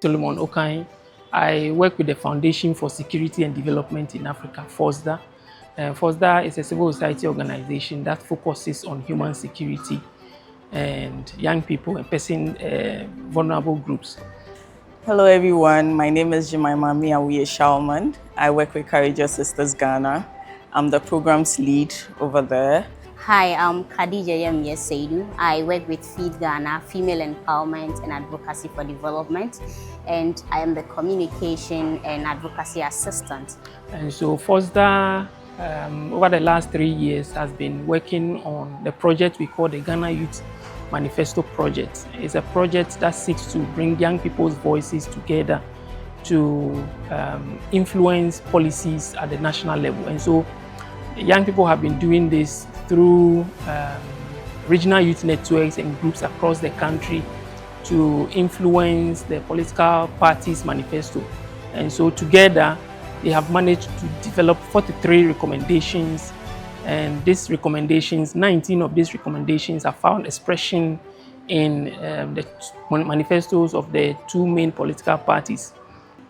Solomon Okai. I work with the Foundation for Security and Development in Africa, FOSDA. FOSDA is a civil society organization that focuses on human security and young people and vulnerable groups. Hello everyone, my name is Jemima Miawiye Shalman. I work with Courageous Sisters Ghana. I'm the programs lead over there. Hi, I'm Khadija Yemye Seidu. I work with Feed Ghana, Female Empowerment and Advocacy for Development, and I am the Communication and Advocacy Assistant. And so FOSDA, over the last 3 years, has been working on the project we call the Ghana Youth Manifesto Project. It's a project that seeks to bring young people's voices together to influence policies at the national level. And so young people have been doing this through regional youth networks and groups across the country to influence the political parties' manifesto. And so together, they have managed to develop 43 recommendations. And these recommendations, 19 of these recommendations have found expression in the manifestos of the two main political parties.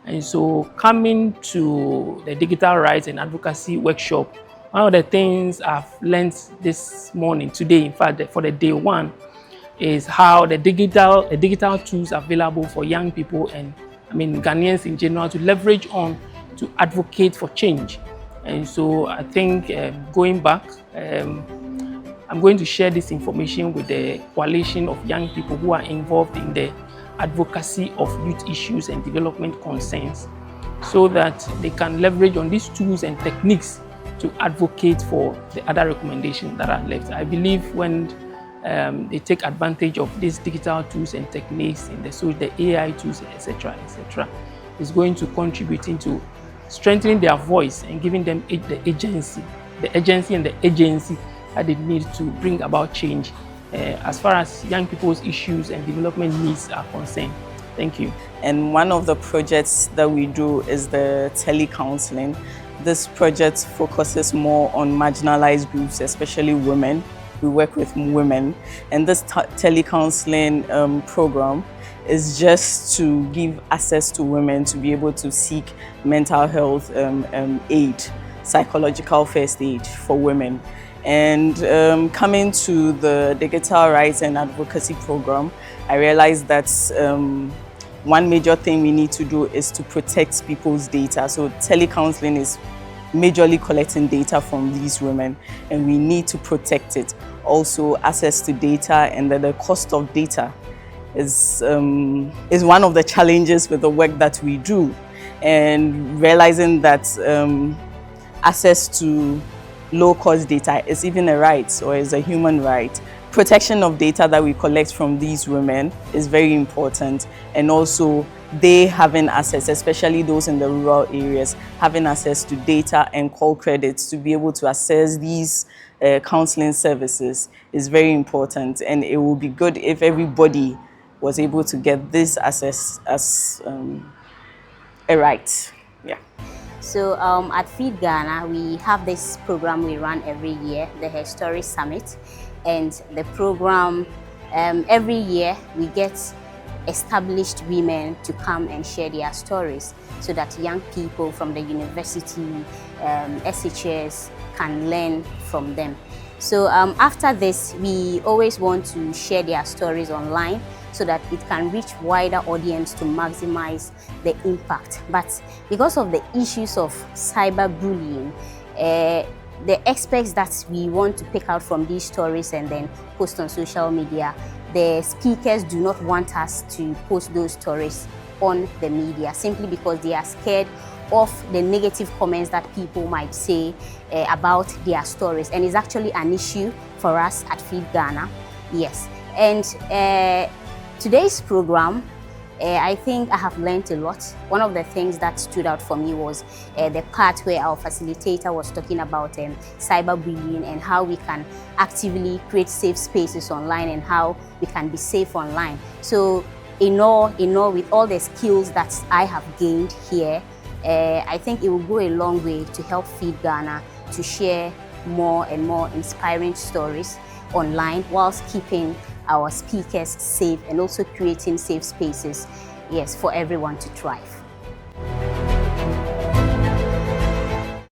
And so coming to the Digital Rights and Advocacy Workshop, one of the things I've learned this morning, today, in fact, for the day one, is how the digital tools available for young people and Ghanaians in general to leverage on to advocate for change. And so I think going back, I'm going to share this information with the coalition of young people who are involved in the advocacy of youth issues and development concerns so that they can leverage on these tools and techniques to advocate for the other recommendations that are left. I believe when they take advantage of these digital tools and techniques, in the AI tools, etc., is going to contribute into strengthening their voice and giving them the agency and the agency that they need to bring about change as far as young people's issues and development needs are concerned. Thank you. And one of the projects that we do is the telecounseling. This project focuses more on marginalized groups, especially women. We work with women, and this telecounseling program is just to give access to women to be able to seek mental health aid, psychological first aid for women. And coming to the Digital Rights and Advocacy program, I realized that one major thing we need to do is to protect people's data. So telecounseling is majorly collecting data from these women, and we need to protect it. Also, access to data and the cost of data is one of the challenges with the work that we do, and realizing that access to low-cost data is even a right or is a human right. Protection of data that we collect from these women is very important, and also they having access, especially those in the rural areas, having access to data and call credits to be able to access these counseling services is very important, and it will be good if everybody was able to get this access as a right. Yeah. So at Feed Ghana, we have this program we run every year, the Her Story Summit. And the program, every year we get established women to come and share their stories so that young people from the university, SHS can learn from them. So after this, we always want to share their stories online so that it can reach wider audience to maximize the impact. But because of the issues of cyberbullying, the aspects that we want to pick out from these stories and then post on social media, the speakers do not want us to post those stories on the media simply because they are scared of the negative comments that people might say about their stories. And it's actually an issue for us at Feed Ghana. Yes. And today's program, I think I have learned a lot. One of the things that stood out for me was the part where our facilitator was talking about cyberbullying and how we can actively create safe spaces online and how we can be safe online. So in all, with all the skills that I have gained here, I think it will go a long way to help Feed Ghana to share more and more inspiring stories online whilst keeping our speakers safe and also creating safe spaces yes, for everyone to thrive.